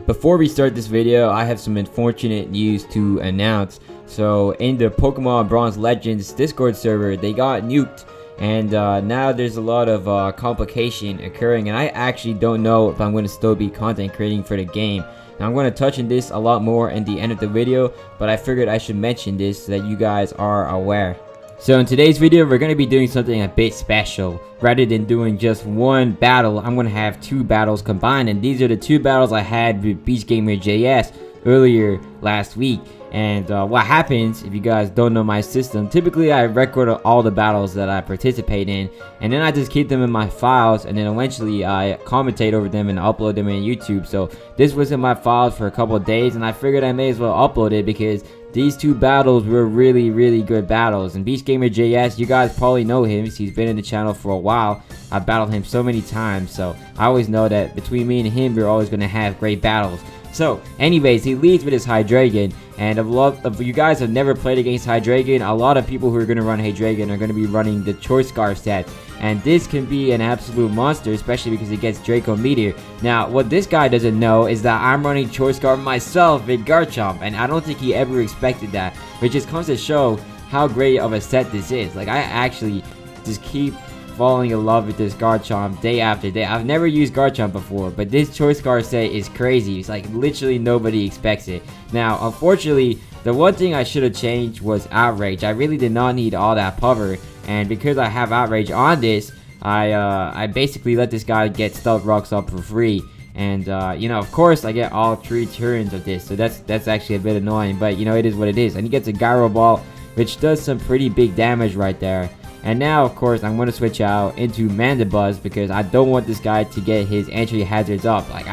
Before we start this video, I have some unfortunate news to announce. So in the Pokemon Bronze Legends Discord server, they got nuked, and now there's a lot of complication occurring, and I actually don't know if I'm going to still be content creating for the game. Now I'm going to touch on this a lot more in the end of the video, but I figured I should mention this so that you guys are aware. So in today's video, we're going to be doing something a bit special. Rather than doing just one battle, I'm going to have two battles combined, and these are the two battles I had with BeastGamerJS earlier last week. And what happens, if you guys don't know my system, typically I record all the battles that I participate in, and then I just keep them in my files, and then eventually I commentate over them and upload them in YouTube. So this was in my files for a couple of days, and I figured I may as well upload it because these two battles were really good battles. And BeastGamerJS, you guys probably know him. He's been in the channel for a while. I've battled him so many times, so I always know that between me and him, we're always going to have great battles. So anyways, he leads with his Hydreigon, and if you guys have never played against Hydreigon, a lot of people who are going to run Hydreigon are going to be running the Choice Scarf set, and this can be an absolute monster, especially because it gets Draco Meteor. Now what this guy doesn't know is that I'm running Choice Scarf myself with Garchomp, and I don't think he ever expected that, which just comes to show how great of a set this is. Like, I actually just keep falling in love with this Garchomp day after day. I've never used Garchomp before, but this Choice Scarf set is crazy. It's like literally nobody expects it. Now, unfortunately, the one thing I should have changed was Outrage. I really did not need all that power, and because I have Outrage on this, I basically let this guy get Stealth Rocks up for free. And you know, of course, I get all 3 turns of this, so that's actually a bit annoying. But you know, it is what it is. And he gets a Gyro Ball, which does some pretty big damage right there. And now, of course, I'm going to switch out into Mandibuzz because I don't want this guy to get his entry hazards up. Like,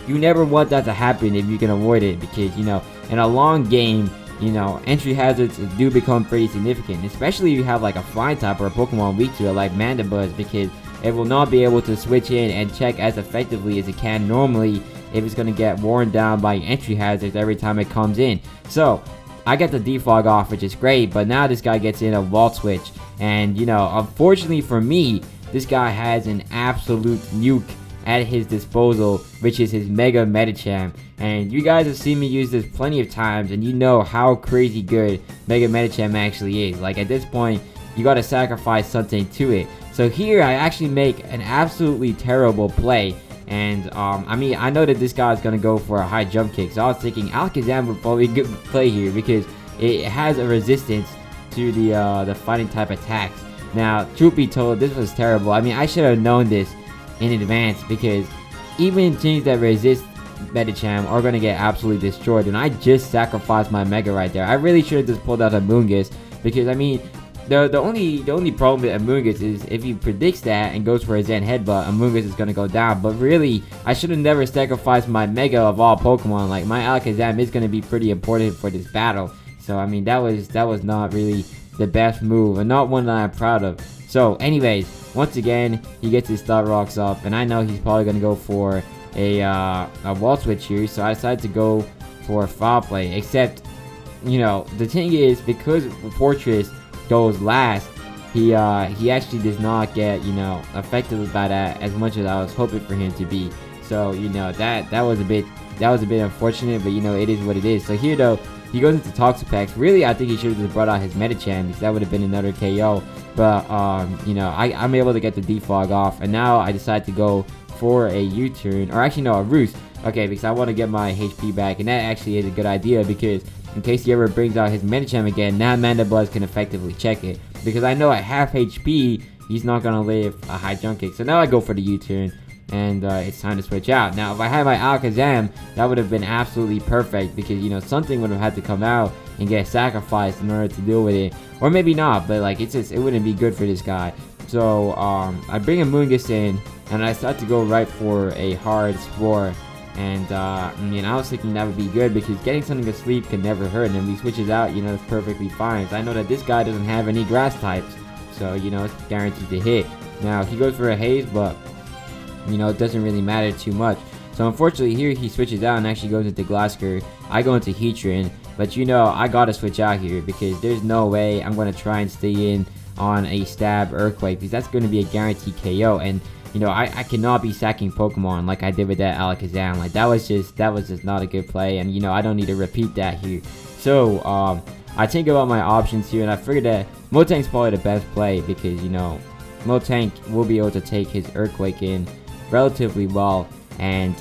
you never want that to happen if you can avoid it, because, you know, in a long game, you know, entry hazards do become pretty significant, especially if you have like a flying type or a Pokemon weak to it like Mandibuzz, because it will not be able to switch in and check as effectively as it can normally if it's going to get worn down by entry hazards every time it comes in. So I get the defog off, which is great, but now this guy gets in a Volt Switch. And, you know, unfortunately for me, this guy has an absolute nuke at his disposal, which is his Mega Medicham. And you guys have seen me use this plenty of times, and you know how crazy good Mega Medicham actually is. Like, at this point, you gotta sacrifice something to it. So here, I actually make an absolutely terrible play. And, I mean, I know that this guy's gonna go for a high jump kick, so I was thinking Alakazam would probably be a good play here because it has a resistance to the fighting type attacks. Now, truth be told, this was terrible. I mean, I should have known this in advance, because even teams that resist Medicham are going to get absolutely destroyed, and I just sacrificed my Mega right there. I really should have just pulled out Amoonguss, because, I mean, the only problem with Amoonguss is if he predicts that and goes for his Zen Headbutt, Amoonguss is going to go down. But really, I should have never sacrificed my Mega of all Pokemon. Like, my Alakazam is going to be pretty important for this battle. So, I mean, that was not really the best move, and not one that I'm proud of. So, anyways, once again, he gets his Stealth Rocks up, and I know he's probably going to go for a Wall Switch here, so I decided to go for Foul Play. Except, you know, the thing is, because Fortress goes last, he actually does not get, you know, affected by that as much as I was hoping for him to be. So, you know, that was a bit unfortunate, but, you know, it is what it is. So here, though, he goes into Toxapex. Really, I think he should have just brought out his Medicham, because that would have been another KO. But, you know, I'm able to get the defog off. And now I decide to go for a U-turn. Or actually, no, a Roost. Okay, because I want to get my HP back. And that actually is a good idea, because in case he ever brings out his Medicham again, now Mandibuzz can effectively check it. Because I know at half HP, he's not going to live a high jump kick. So now I go for the U-turn. And it's time to switch out. Now, if I had my Alakazam, that would have been absolutely perfect, because, you know, something would have had to come out and get sacrificed in order to deal with it. Or maybe not, but, like, it wouldn't be good for this guy. So, I bring a Amoonguss in, and I start to go right for a hard Spore. And, I mean, I was thinking that would be good, because getting something to sleep can never hurt. And if he switches out, you know, it's perfectly fine. So I know that this guy doesn't have any grass types, so, you know, it's guaranteed to hit. Now, he goes for a Haze, but, you know, it doesn't really matter too much. So unfortunately here he switches out and actually goes into Glasgow. I go into Heatran, but you know, I gotta switch out here, because there's no way I'm gonna try and stay in on a Stab Earthquake, because that's going to be a guaranteed KO. And you know, I cannot be sacking Pokemon like I did with that Alakazam. Like that was just not a good play, and you know, I don't need to repeat that here. So I think about my options here, and I figured that Motank's probably the best play because, you know, Motank will be able to take his Earthquake in relatively well, and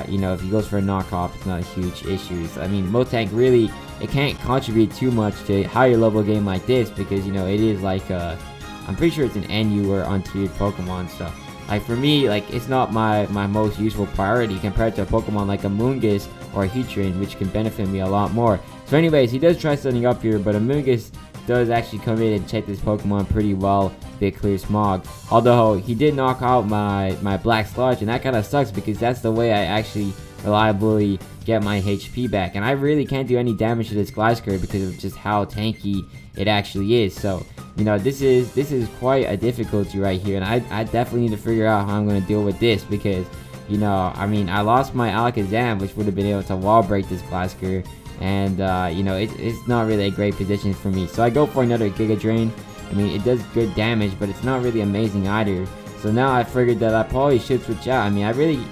you know, if he goes for a knockoff, it's not a huge issue. So, I mean, Motank really, it can't contribute too much to a higher level game like this because, you know, it is like I'm pretty sure it's an NU or untiered Pokemon. So like for me, like it's not my most useful priority compared to a Pokemon like a Moongus or a Heatran, which can benefit me a lot more. So anyways, he does try setting up here, but a Moongus does actually come in and check this Pokemon pretty well with Clear Smog. Although he did knock out my Black Sludge, and that kind of sucks because that's the way I actually reliably get my HP back. And I really can't do any damage to this Gliscor because of just how tanky it actually is. So, you know, this is quite a difficulty right here, and I definitely need to figure out how I'm going to deal with this because, you know, I mean, I lost my Alakazam, which would have been able to wall break this Gliscor, and you know, it's not really a great position for me. So I go for another Giga Drain. I mean, it does good damage, but it's not really amazing either. So now I figured that I probably should switch out. I mean, I really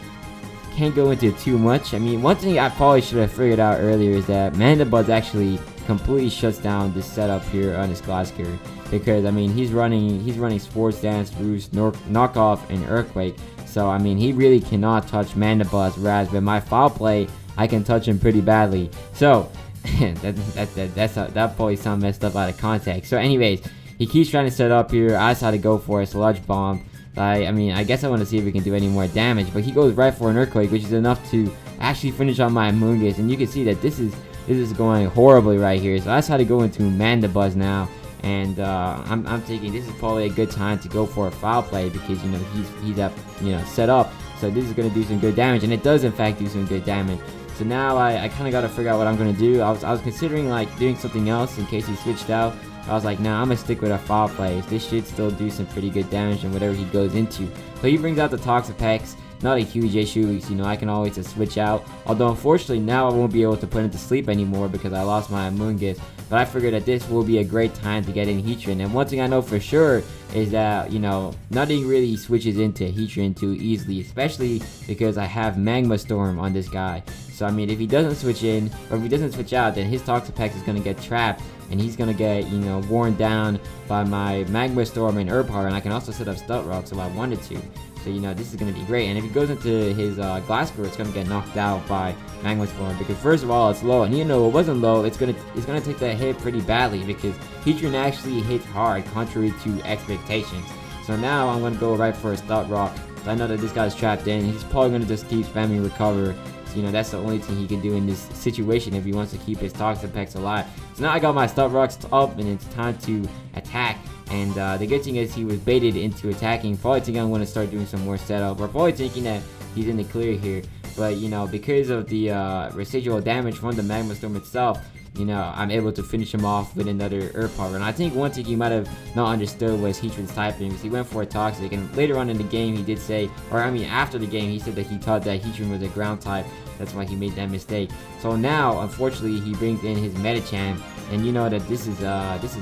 can't go into too much. I mean, one thing I probably should have figured out earlier is that Mandibuzz actually completely shuts down this setup here on this Gliscor, because I mean, he's running Sports Dance, Roost, Knockoff, and Earthquake. So I mean, he really cannot touch Mandibuzz, whereas with my Foul Play, I can touch him pretty badly. So that probably sounds messed up out of context. So anyways, he keeps trying to set up here. I decided to go for a Sludge Bomb. I mean, I guess I want to see if we can do any more damage, but he goes right for an Earthquake, which is enough to actually finish on my Moongus. And you can see that this is going horribly right here. So I decided to go into Mandibuzz now, and I'm thinking this is probably a good time to go for a Foul Play because, you know, he's up, you know, set up. So this is going to do some good damage, and it does in fact do some good damage. So now I kind of got to figure out what I'm going to do. I was considering like doing something else in case he switched out. I was like, nah, I'm going to stick with a Foul Play. This should still do some pretty good damage in whatever he goes into. So he brings out the Toxapex. Not a huge issue, you know, I can always just switch out. Although unfortunately now I won't be able to put him to sleep anymore because I lost my Moongus. But I figured that this will be a great time to get in Heatran. And one thing I know for sure is that, you know, nothing really switches into Heatran too easily, especially because I have Magma Storm on this guy. So I mean, if he doesn't switch in, or if he doesn't switch out, then his Toxapex is going to get trapped, and he's going to get, you know, worn down by my Magma Storm and Herb Power, and I can also set up Stealth Rocks if I wanted to. So, you know, this is going to be great. And if he goes into his Gliscor, it's going to get knocked out by Magma Storm, because first of all, it's low, and you know, it wasn't low, it's going to take that hit pretty badly, because Heatran actually hits hard, contrary to expectations. So now I'm going to go right for a Stealth Rock. So I know that this guy's trapped in, he's probably going to just keep spamming Recover. So, you know, that's the only thing he can do in this situation if he wants to keep his Toxapex alive. So now I got my Stealth Rocks up, and it's time to attack. And the good thing is he was baited into attacking. Probably thinking I'm going to start doing some more setup. Or probably thinking that he's in the clear here. But, you know, because of the residual damage from the Magma Storm itself, you know, I'm able to finish him off with another Earth Power. And I think one thing he might have not understood was Heatran's typing, because he went for a Toxic. And later on in the game he did say, or I mean after the game, he said that he thought that Heatran was a ground type. That's why he made that mistake. So now, unfortunately, he brings in his Medicham, and you know that this is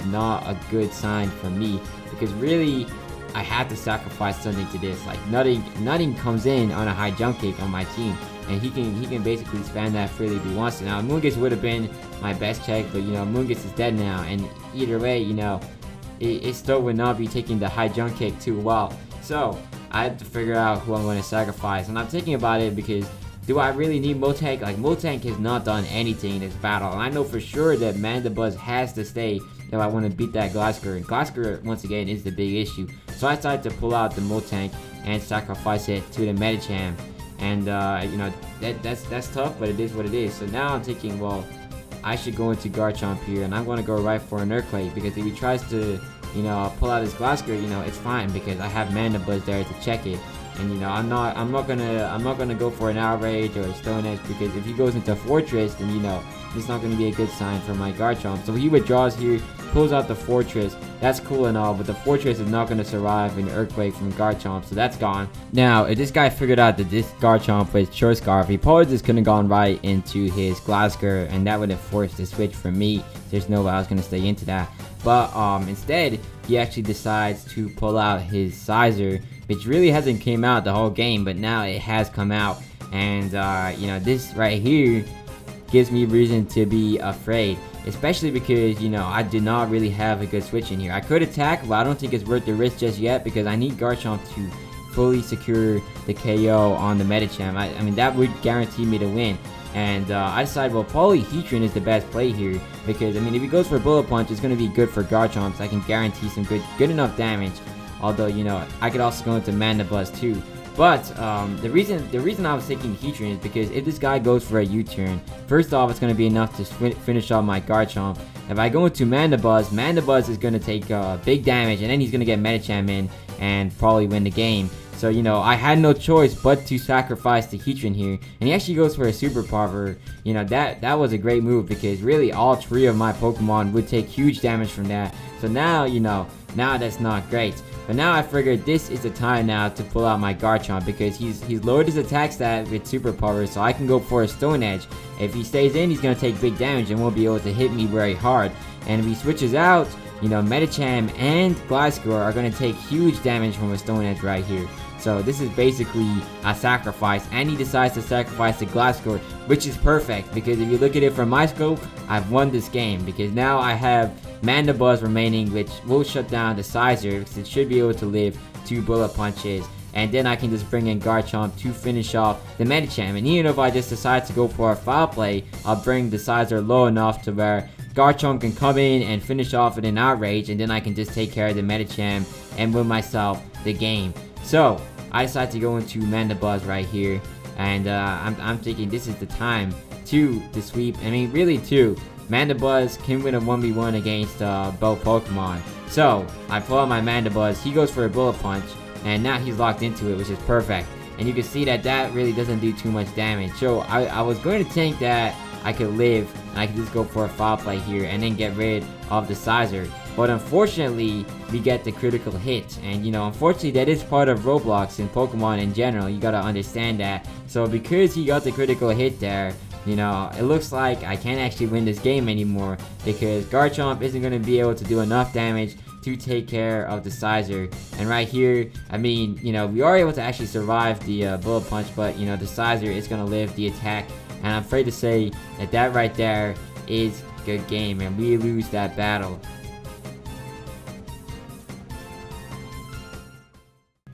not a good sign for me, because really, I have to sacrifice something to this. Like nothing comes in on a high jump kick on my team, and he can basically spam that freely if he wants to. Now Moongus would have been my best check, but you know, Moongus is dead now, and either way, you know, it still would not be taking the high jump kick too well. So I have to figure out who I'm going to sacrifice, and I'm thinking about it because, do I really need Motank? Like, Motank has not done anything in this battle, and I know for sure that Mandibuzz has to stay if I want to beat that Gliscor. And Gliscor, once again, is the big issue. So I decided to pull out the Motank and sacrifice it to the Medicham. And, you know, that's tough, but it is what it is. So now I'm thinking, well, I should go into Garchomp here, and I'm going to go right for an Earthquake, because if he tries to, you know, pull out his Gliscor, you know, it's fine, because I have Mandibuzz there to check it. And you know, I'm not gonna go for an Outrage or a Stone Edge, because if he goes into Fortress, then you know, it's not gonna be a good sign for my Garchomp. So he withdraws here, pulls out the Fortress. That's cool and all, but the Fortress is not gonna survive an Earthquake from Garchomp, so that's gone. Now, if this guy figured out that this Garchomp was Short Scarf, he probably just could have gone right into his Gliscor, and that would have forced the switch for me. There's no way I was gonna stay into that. But instead, he actually decides to pull out his Sizer which really hasn't came out the whole game, but now it has come out. And you know, this right here gives me reason to be afraid, especially because, you know, I did not really have a good switch in here. I could attack, but I don't think it's worth the risk just yet because I need Garchomp to fully secure the KO on the Medicham. I mean, that would guarantee me to win. And I decided, well, probably Heatran is the best play here because, I mean, if he goes for Bullet Punch, it's going to be good for Garchomp, so I can guarantee some good enough damage. Although, you know, I could also go into Mandibuzz too. But the reason I was taking Heatran is because if this guy goes for a U-turn, first off, it's going to be enough to finish off my Garchomp. If I go into Mandibuzz, Mandibuzz is going to take big damage, and then he's going to get Medicham in and probably win the game. So, you know, I had no choice but to sacrifice the Heatran here. And he actually goes for a Super Power. You know, that was a great move because really all three of my Pokemon would take huge damage from that. So now, you know, now that's not great. But now I figured this is the time now to pull out my Garchomp because he's lowered his attack stat with Super Power, so I can go for a Stone Edge. If he stays in, he's going to take big damage and won't be able to hit me very hard. And if he switches out, you know, Medicham and Gliscor are going to take huge damage from a Stone Edge right here. So this is basically a sacrifice, and he decides to sacrifice the Gliscor, which is perfect because if you look at it from my scope, I've won this game because now I have Mandibuzz remaining, which will shut down the Scizor because it should be able to live 2 Bullet Punches. And then I can just bring in Garchomp to finish off the Medicham. And even if I just decide to go for a foul play, I'll bring the Scizor low enough to where Garchomp can come in and finish off with an Outrage, and then I can just take care of the Medicham and win myself the game. So I decided to go into Mandibuzz right here, and I'm thinking this is the time to sweep. I mean, really too. Mandibuzz can win a 1v1 against both Pokemon. So I pull out my Mandibuzz. He goes for a Bullet Punch, and now he's locked into it, which is perfect. And you can see that really doesn't do too much damage. So I was going to think that I could live and I could just go for a foul play here and then get rid of the Scizor. But unfortunately, we get the critical hit. And, you know, unfortunately, that is part of Roblox and Pokemon in general. You gotta understand that. So because he got the critical hit there, you know, it looks like I can't actually win this game anymore because Garchomp isn't going to be able to do enough damage to take care of the Scizor. And right here, I mean, you know, we are able to actually survive the Bullet Punch, but, you know, the Scizor is going to live the attack. And I'm afraid to say that right there is a good game, and we lose that battle.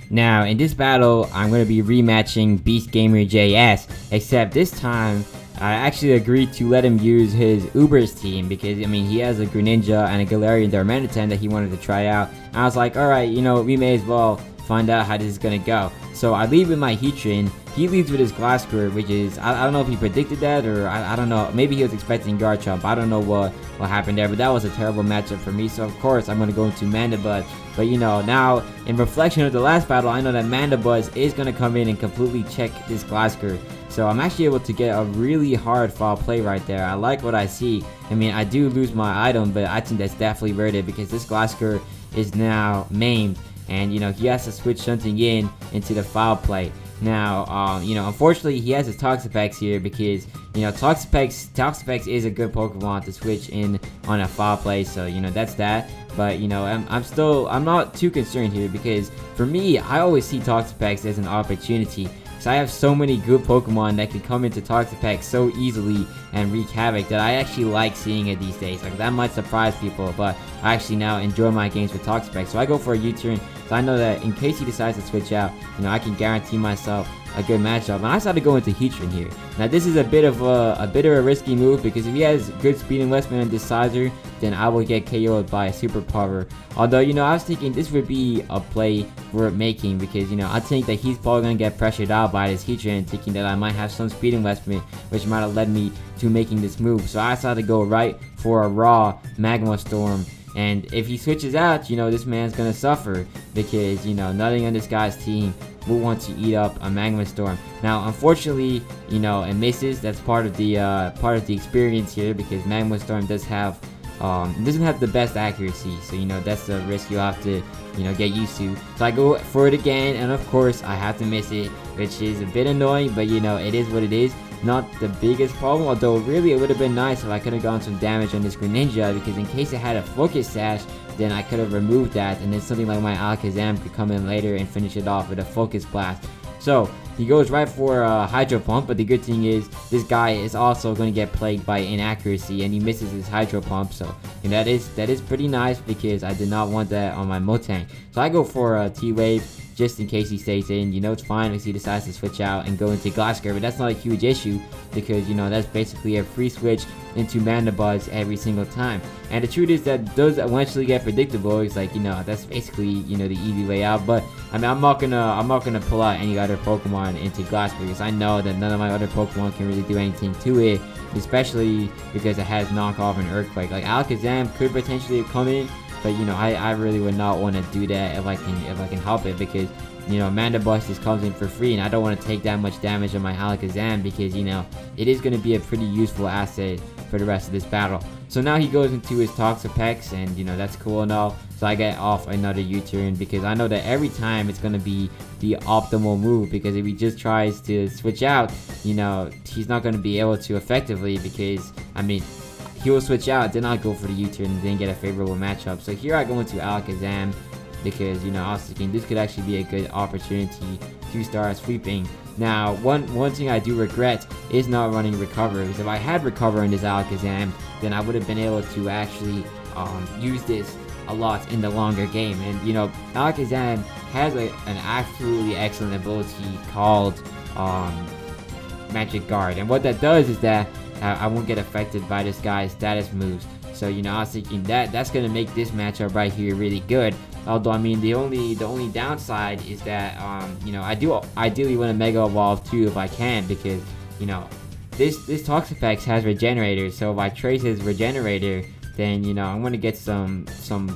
Now, in this battle, I'm going to be rematching Beast Gamer JS, except this time, I actually agreed to let him use his Ubers team because, I mean, he has a Greninja and a Galarian Darmanitan that he wanted to try out. And I was like, alright, you know, we may as well find out how this is going to go. So I lead with my Heatran. He leads with his Gliscor, which is, I don't know if he predicted that or I don't know. Maybe he was expecting Garchomp. I don't know what happened there, but that was a terrible matchup for me. So, of course, I'm going to go into Mandibuzz. But, you know, now, in reflection of the last battle, I know that Mandibuzz is going to come in and completely check this Gliscor. So I'm actually able to get a really hard foul play right there. I like what I see. I mean, I do lose my item, but I think that's definitely worth it because this Gliscor is now maimed. And, you know, he has to switch something into the foul play. Now, you know, unfortunately, he has his Toxapex here because, you know, Toxapex is a good Pokemon to switch in on a foul play. So, you know, that's that. But, you know, I'm not too concerned here because for me, I always see Toxapex as an opportunity. So I have so many good Pokemon that can come into Toxapex so easily and wreak havoc that I actually like seeing it these days. Like, that might surprise people, but I actually now enjoy my games with Toxapex. So I go for a U-turn, so I know that in case he decides to switch out, you know, I can guarantee myself a good matchup. And I decided to go into Heatran here. Now this is a bit of a risky move because if he has good speed investment in this Scizor, then I will get KO'd by a Super Power. Although, you know, I was thinking this would be a play worth making because, you know, I think that he's probably going to get pressured out by this Heatran, thinking that I might have some speed investment, which might have led me to making this move. So I decided to go right for a raw Magma Storm. And if he switches out, you know, this man's going to suffer because, you know, nothing on this guy's team will want to eat up a Magma Storm. Now, unfortunately, you know, it misses. That's part of the experience here because Magma Storm doesn't have the best accuracy. So, you know, that's the risk you'll have to, you know, get used to. So I go for it again, and of course, I have to miss it, which is a bit annoying, but, you know, it is what it is. not the biggest problem, although really it would have been nice if I could have gotten some damage on this Greninja, because in case it had a Focus Sash, then I could have removed that, and then something like my Alakazam could come in later and finish it off with a Focus Blast. So he goes right for Hydro Pump, but the good thing is this guy is also going to get plagued by inaccuracy, and he misses his Hydro Pump. So and that is pretty nice, because I did not want that on my Motang. So I go for T-Wave just in case he stays in. You know, it's fine if he decides to switch out and go into Glasgow, but that's not a huge issue, because you know that's basically a free switch into Mandibuzz every single time. And the truth is that those eventually get predictable. It's like, you know, that's basically, you know, the easy way out. But I mean, I'm not gonna pull out any other Pokemon into Glasgow, because I know that none of my other Pokemon can really do anything to it, especially because it has knockoff and Earthquake. Like Alakazam could potentially come in, but you know, I really would not want to do that if I can help it, because you know, Mandibuzz just comes in for free, and I don't want to take that much damage on my Alakazam, because you know, it is going to be a pretty useful asset for the rest of this battle. So now he goes into his Toxapex, and you know, that's cool and all. So I get off another U-turn, because I know that every time it's going to be the optimal move, because if he just tries to switch out, you know, he's not going to be able to effectively, because I mean, he will switch out, then I'll go for the U-turn and then get a favorable matchup. So here I go into Alakazam, because you know, I was thinking this could actually be a good opportunity to start sweeping. Now, one thing I do regret is not running Recover, because if I had Recover in this Alakazam, then I would have been able to actually use this a lot in the longer game. And you know, Alakazam has an absolutely excellent ability called Magic Guard, and what that does is that I won't get affected by this guy's status moves. So you know, I was thinking that that's gonna make this matchup right here really good. Although I mean, the only downside is that you know, I do ideally want to Mega Evolve too if I can, because you know, this Toxapex has Regenerator. So if I trace his Regenerator, then you know, I'm gonna get some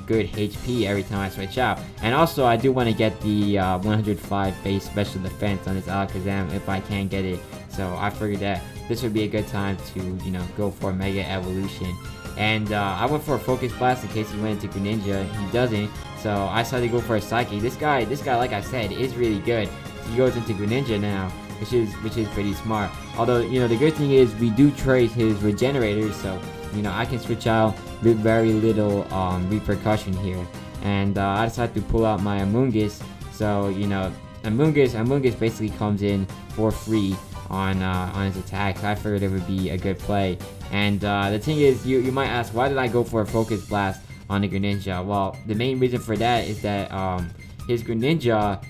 good HP every time I switch out. And also I do want to get the 105 base special defense on this Alakazam if I can get it. So I figured that this would be a good time to, you know, go for Mega Evolution. And I went for a Focus Blast in case he went into Greninja. He doesn't, so I decided to go for a Psychic. This guy, like I said, is really good. He goes into Greninja now, which is pretty smart. Although, you know, the good thing is we do trace his Regenerators, so you know, I can switch out with very little repercussion here. And I decided to pull out my Amoonguss. So you know, Amoonguss basically comes in for free on his attacks. I figured it would be a good play. And the thing is, you might ask, why did I go for a Focus Blast on the Greninja? Well, the main reason for that is that his Greninja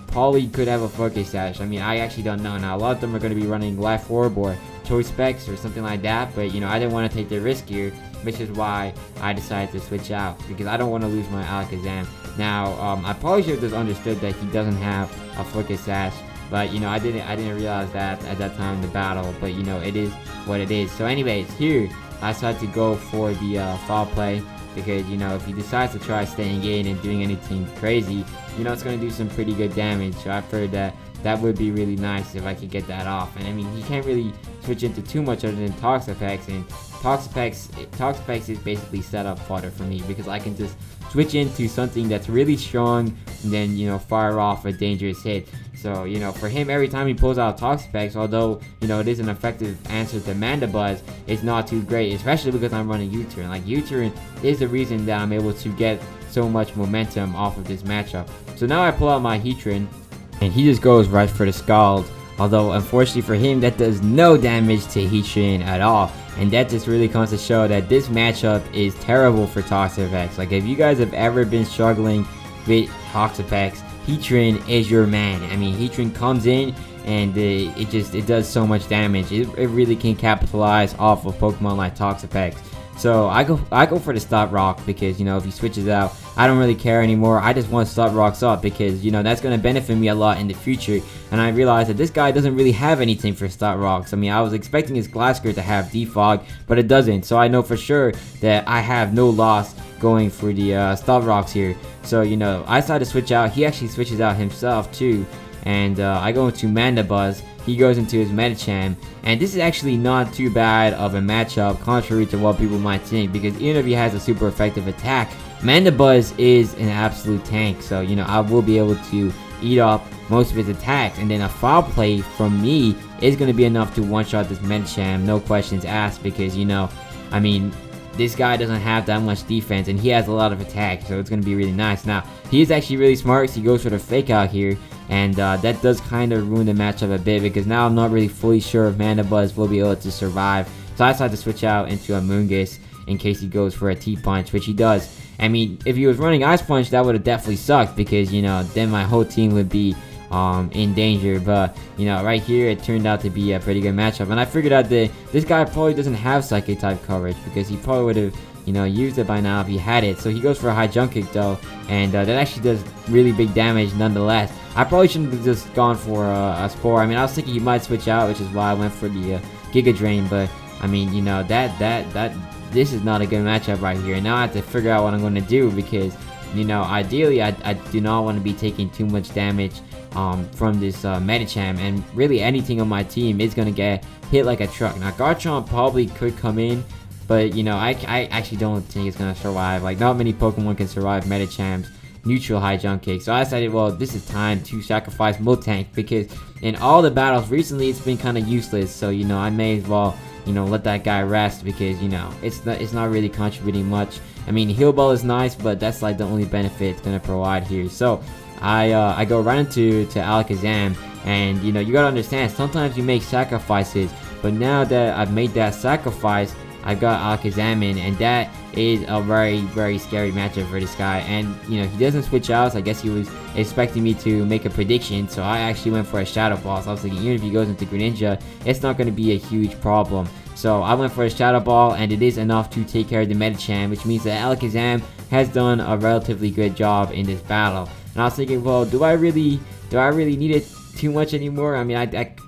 probably could have a Focus Sash. I mean, I actually don't know. Now, a lot of them are going to be running Life Orb or Choice Specs or something like that, but you know, I didn't want to take the risk here, which is why I decided to switch out, because I don't want to lose my Alakazam. Now, I probably should have just understood that he doesn't have a Focus Sash, but you know, I didn't realize that at that time in the battle. But you know, it is what it is. So anyways, here I decided to go for the foul play, because you know, if he decides to try staying in and doing anything crazy, you know, it's going to do some pretty good damage. So I figured that would be really nice if I could get that off. And I mean, he can't really switch into too much other than Toxapex, and Toxapex is basically setup fodder for me, because I can just switch into something that's really strong and then, you know, fire off a dangerous hit. So, you know, for him, every time he pulls out Toxapex, although, you know, it is an effective answer to Mandibuzz, it's not too great, especially because I'm running U-turn. Like, U-turn is the reason that I'm able to get so much momentum off of this matchup. So now I pull out my Heatran, and he just goes right for the Scald. Although, unfortunately for him, that does no damage to Heatran at all. And that just really comes to show that this matchup is terrible for Toxapex. Like, if you guys have ever been struggling with Toxapex, Heatran is your man. I mean, Heatran comes in and it does so much damage. It really can capitalize off of Pokemon like Toxapex. So I go for the Stop Rock, because you know, if he switches out, I don't really care anymore. I just want Stop Rocks up, because you know, that's going to benefit me a lot in the future. And I realized that this guy doesn't really have anything for Stop Rocks. I mean, I was expecting his Glasgow to have Defog, but it doesn't. So I know for sure that I have no loss going for the Stop Rocks here. So you know, I decided to switch out. He actually switches out himself too. And I go into Mandibuzz. He goes into his Medicham, and this is actually not too bad of a matchup, contrary to what people might think, because even if he has a super effective attack, Mandibuzz is an absolute tank. So you know, I will be able to eat up most of his attacks, and then a foul play from me is going to be enough to one-shot this Medicham, no questions asked, because, you know, I mean, this guy doesn't have that much defense, and he has a lot of attack, so it's going to be really nice. Now, he is actually really smart, so he goes for the fake out here, and that does kind of ruin the matchup a bit, because now I'm not really fully sure if Mandibuzz will be able to survive. So I decided to switch out into Amoonguss in case he goes for a T-Punch, which he does. I mean, if he was running Ice Punch, that would have definitely sucked, because, you know, then my whole team would be in danger. But, you know, right here it turned out to be a pretty good matchup, and I figured out that this guy probably doesn't have Psychic type coverage, because he probably would have, you know, used it by now if he had it. So he goes for a high jump kick though, and that actually does really big damage nonetheless. I probably shouldn't have just gone for a Spore. I mean, I was thinking he might switch out, which is why I went for the Giga Drain, but I mean, you know, this is not a good matchup right here. Now I have to figure out what I'm going to do, because, you know, ideally I do not want to be taking too much damage from this Medicham, and really anything on my team is going to get hit like a truck. Now Garchomp probably could come in, but, you know, I actually don't think it's going to survive. Like, not many Pokemon can survive Medicham's neutral high jump kick. So I decided, well, this is time to sacrifice Miltank, because in all the battles recently it's been kind of useless. So, you know, I may as well, you know, let that guy rest, because, you know, it's not really contributing much. I mean, Heal Ball is nice, but that's like the only benefit it's gonna provide here. So I go right into Alakazam, and, you know, you gotta understand, sometimes you make sacrifices, but now that I've made that sacrifice, I've got Alakazam in, and that is a very, very scary matchup for this guy. And, you know, he doesn't switch out, so I guess he was expecting me to make a prediction, so I actually went for a Shadow Ball. So I was thinking, even if he goes into Greninja, it's not going to be a huge problem. So I went for a Shadow Ball, and it is enough to take care of the Medicham, which means that Alakazam has done a relatively good job in this battle. And I was thinking, well, do I really need it too much anymore? I mean,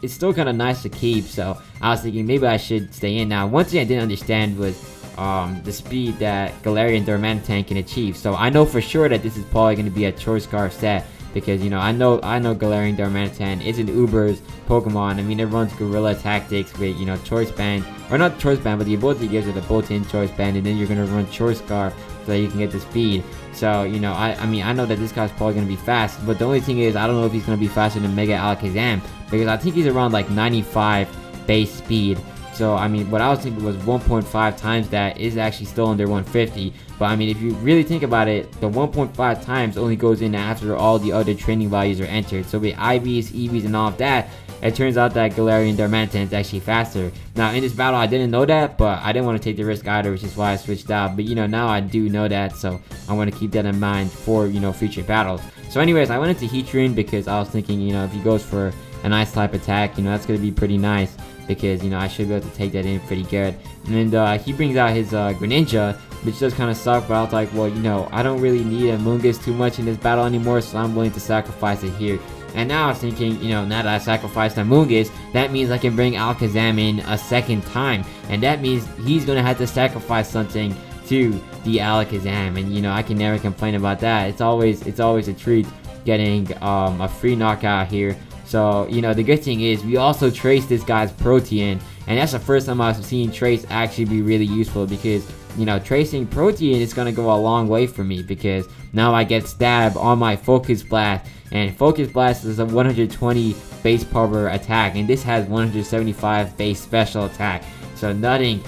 it's still kind of nice to keep, so I was thinking maybe I should stay in. Now, one thing I didn't understand was the speed that Galarian Darmanitan can achieve. So I know for sure that this is probably going to be a Choice Scarf set, because, you know, I know Galarian Darmanitan is an Uber's Pokemon. I mean, it runs Guerrilla Tactics with, you know, Choice Band, or not Choice Band, but the ability gives it a built-in Choice Band, and then you're going to run Choice Scarf so that you can get the speed. So, you know, I mean, I know that this guy's probably going to be fast, but the only thing is, I don't know if he's going to be faster than Mega Alakazam, because I think he's around like 95 base speed. So, I mean, what I was thinking was 1.5 times that is actually still under 150. But, I mean, if you really think about it, the 1.5 times only goes in after all the other training values are entered. So, with IVs, EVs, and all of that, it turns out that Galarian Darmanitan is actually faster. Now, in this battle, I didn't know that, but I didn't want to take the risk either, which is why I switched out. But, you know, now I do know that, so I want to keep that in mind for, you know, future battles. So, anyways, I went into Heatran because I was thinking, you know, if he goes for an Ice type attack, you know, that's going to be pretty nice, because, you know, I should be able to take that in pretty good. And then he brings out his Greninja, which does kind of suck, but I was like, well, you know, I don't really need Amoonguss too much in this battle anymore, so I'm willing to sacrifice it here. And now I was thinking, you know, now that I sacrificed Amoonguss, that means I can bring Alakazam in a second time, and that means he's going to have to sacrifice something to the Alakazam, and, you know, I can never complain about that. It's always a treat getting a free knockout here. So, you know, the good thing is we also trace this guy's Protean, and that's the first time I've seen Trace actually be really useful, because, you know, tracing Protean is going to go a long way for me, because now I get Stab on my Focus Blast, and Focus Blast is a 120 base power attack, and this has 175 base special attack. So nothing,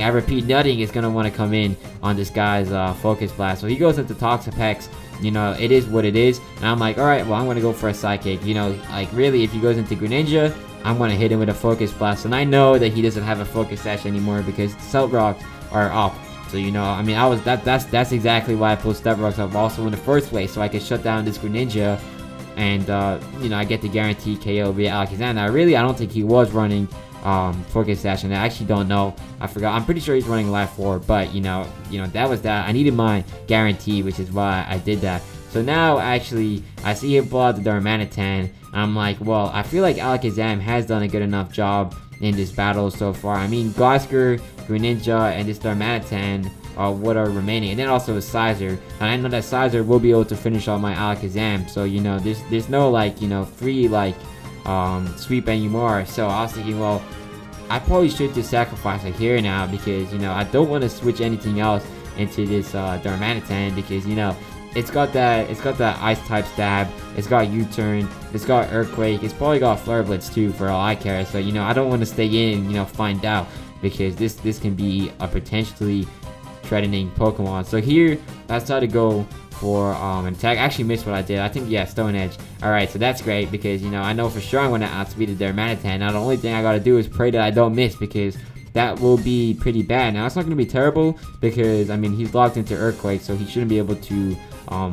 I repeat, nothing is going to want to come in on this guy's Focus Blast. So he goes into Toxapex. You know, it is what it is. And I'm like, alright, well, I'm going to go for a Psychic. You know, like, really, if he goes into Greninja, I'm going to hit him with a Focus Blast. And I know that he doesn't have a Focus Sash anymore, because Stealth Rocks are up. So, you know, I mean, that's exactly why I pulled Stealth Rocks up also in the first place, so I could shut down this Greninja, and, you know, I get the guaranteed KO via Alakazam. Now, really, I don't think he was running Focus Sash, and I actually don't know. I forgot. I'm pretty sure he's running Life 4, but, you know, that was that. I needed my guarantee, which is why I did that. So now, actually, I see him pull out the Darmanitan, and I'm like, well, I feel like Alakazam has done a good enough job in this battle so far. I mean, Gossker, Greninja, and this Darmanitan are what are remaining, and then also a Sizer. And I know that Sizer will be able to finish off my Alakazam, so, you know, there's no, like, you know, free, like, sweep anymore. So I was thinking, well, I probably should just sacrifice it here now, because, you know, I don't want to switch anything else into this Darmanitan, because, you know, it's got that ice type stab, it's got U-turn, it's got earthquake, it's probably got flare blitz too for all I care. So I don't want to stay in and find out, because this can be a potentially threatening Pokemon. So here I decided to go for an attack. I actually missed what I did. I think, yeah, Stone Edge. Alright, so that's great, because I know for sure I'm gonna outspeed their Manatan. Now the only thing I gotta do is pray that I don't miss, because that will be pretty bad. Now it's not gonna be terrible, because he's locked into Earthquake, so he shouldn't be able to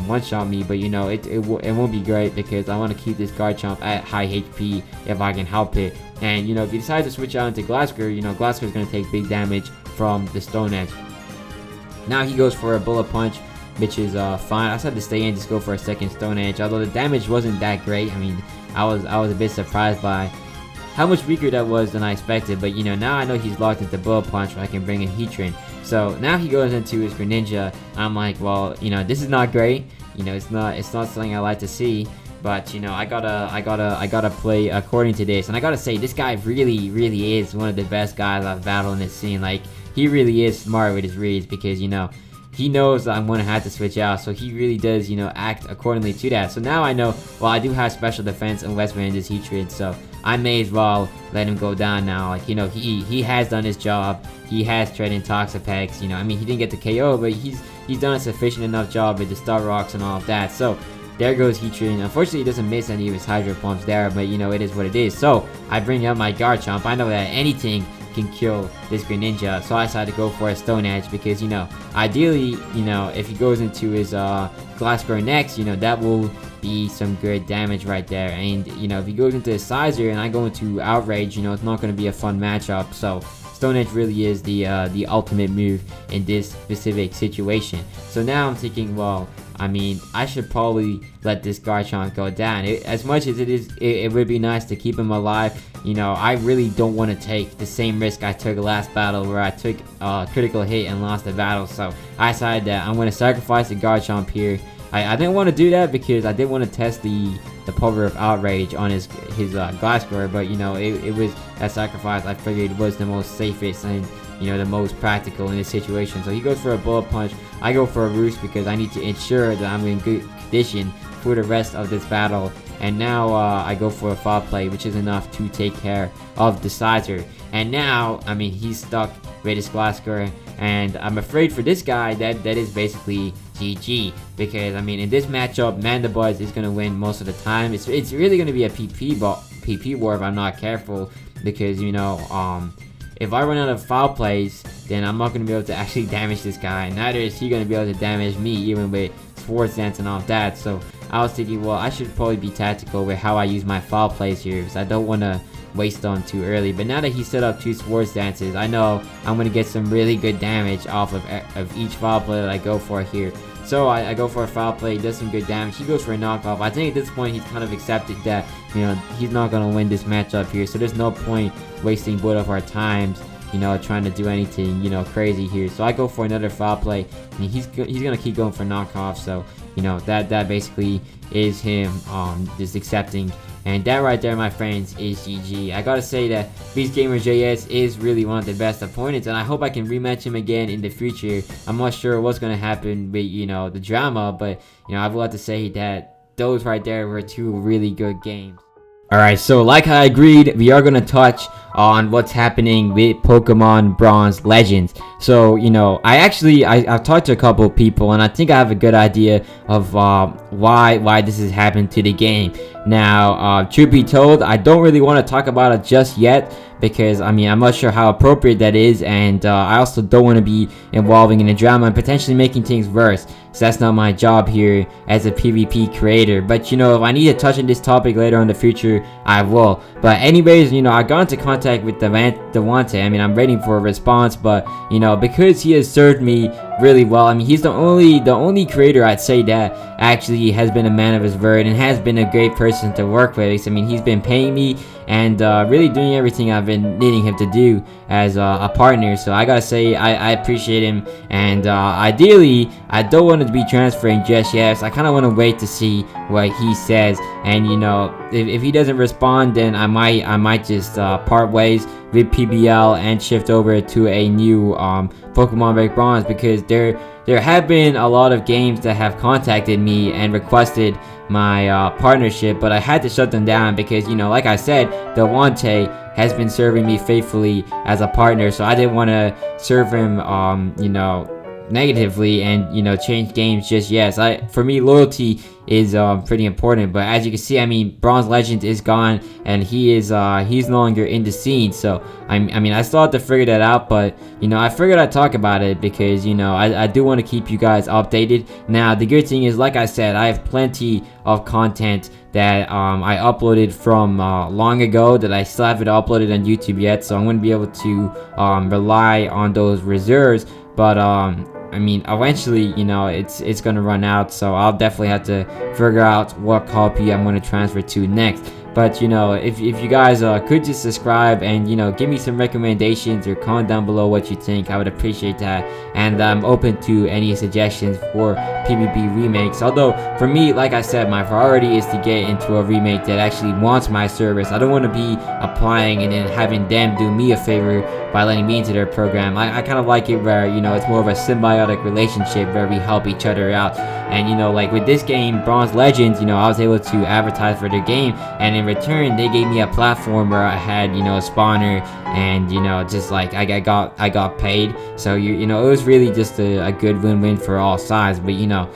one-shot me, but it won't be great, because I want to keep this Garchomp at high HP if I can help it. And if you decide to switch out into Glasgow, Glasgow is going to take big damage from the Stone Edge. Now he goes for a Bullet Punch, which is fine. I decided to stay in, just go for a second Stone Edge, although the damage wasn't that great. I was a bit surprised by how much weaker that was than I expected, but now I know he's locked into Bullet Punch, where I can bring in Heatran. So now he goes into his Greninja. I'm like, well, this is not great. It's not something I like to see. But I gotta play according to this. And I gotta say, this guy really is one of the best guys I've battled in this scene. Like, he really is smart with his reads, because he knows that I'm gonna have to switch out, so he really does act accordingly to that. So now I know, well, I do have special defense unless we're in this Heatran, so I may as well let him go down now. Like, he has done his job. He has traded Toxapex. He didn't get the KO, but he's done a sufficient enough job with the Star Rocks and all of that. So there goes Heatran. Unfortunately, he doesn't miss any of his Hydro Pumps there, but it is what it is. So I bring up my Garchomp. I know that anything can kill this Greninja, so I decided to go for a Stone Edge, because ideally, if he goes into his Glasgow next, that will be some good damage right there. And if he goes into his Sizer and I go into Outrage, it's not going to be a fun matchup. So Stone Edge really is the ultimate move in this specific situation. So now I'm thinking, well, I should probably let this Garchomp go down. As much as it would be nice to keep him alive, I really don't want to take the same risk I took last battle, where I took a critical hit and lost the battle. So I decided that I'm going to sacrifice the Garchomp here. I didn't want to do that, because I did want to test the power of Outrage on his Glasgow, but it was that sacrifice I figured was the most safest and the most practical in this situation. So he goes for a Bullet Punch. I go for a Roost, because I need to ensure that I'm in good condition for the rest of this battle. And now I go for a Foul Play, which is enough to take care of the Sizer. And now, he's stuck with his Glasgow, and I'm afraid for this guy that is basically GG, because in this matchup, Mandibuzz is gonna win most of the time. It's really gonna be a PP war if I'm not careful, because if I run out of Foul Plays, then I'm not gonna be able to actually damage this guy. Neither is he gonna be able to damage me, even with Swords Dance and all that. So I was thinking, well, I should probably be tactical with how I use my Foul Plays here, because I don't want to waste them too early. But now that he set up 2 Swords Dances, I know I'm going to get some really good damage off of each Foul Play that I go for here. So I go for a Foul Play, he does some good damage. He goes for a knockoff. I think at this point he's kind of accepted that he's not going to win this matchup here, so there's no point wasting both of our times trying to do anything crazy here. So I go for another Foul Play, and he's gonna keep going for knockoff. So that basically is him just accepting. And that right there, my friends, is GG. I gotta say that Beast Gamer JS is really one of the best opponents, and I hope I can rematch him again in the future. I'm not sure what's gonna happen with the drama, but I would like to say that those right there were 2 really good games. Alright, so like I agreed, we are going to touch on what's happening with Pokemon Bronze Legends. So, I've talked to a couple of people, and I think I have a good idea of why this has happened to the game. Now, truth be told, I don't really want to talk about it just yet, because I'm not sure how appropriate that is, and I also don't want to be involving in a drama and potentially making things worse. So that's not my job here as a PvP creator. But if I need to touch on this topic later on in the future, I will. But anyways, I got into contact with Devontae. I'm waiting for a response, but because he has served me really well. He's the only creator I'd say that actually has been a man of his word and has been a great person to work with. He's been paying me and really doing everything I've been needing him to do as a partner. So I gotta say I appreciate him, and ideally I don't want to be transferring just yet. So I kind of want to wait to see what he says, and if he doesn't respond, then I might just part ways with PBL and shift over to a new Pokemon Break Bronze, because there have been a lot of games that have contacted me and requested my partnership, but I had to shut them down because, you know, like I said, Delwante has been serving me faithfully as a partner, so I didn't want to serve him you know, negatively and, you know, change games just yet. So for me, loyalty is pretty important. But as you can see, I mean, Bronze Legend is gone, and he's no longer in the scene. So I mean, I still have to figure that out, but, you know, I figured I'd talk about it because, you know, I do want to keep you guys updated. Now, the good thing is, like I said, I have plenty of content that I uploaded from long ago that I still haven't uploaded on YouTube yet, so I'm going to be able to rely on those reserves. But I mean, eventually, you know, it's gonna run out, so I'll definitely have to figure out what copy I'm gonna transfer to next. But, you know, if you guys could just subscribe and, you know, give me some recommendations or comment down below what you think, I would appreciate that. And I'm open to any suggestions for PvP remakes. Although, for me, like I said, my priority is to get into a remake that actually wants my service. I don't want to be applying and then having them do me a favor by letting me into their program. I kind of like it where, you know, it's more of a symbiotic relationship where we help each other out. And, you know, like with this game, Bronze Legends, you know, I was able to advertise for their game, and in return, they gave me a platform where I had, you know, a spawner, and, you know, just like I got paid. So you know, it was really just a good win-win for all sides. But, you know,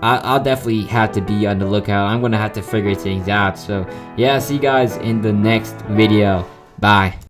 I'll definitely have to be on the lookout. I'm gonna have to figure things out. So yeah, see you guys in the next video. Bye.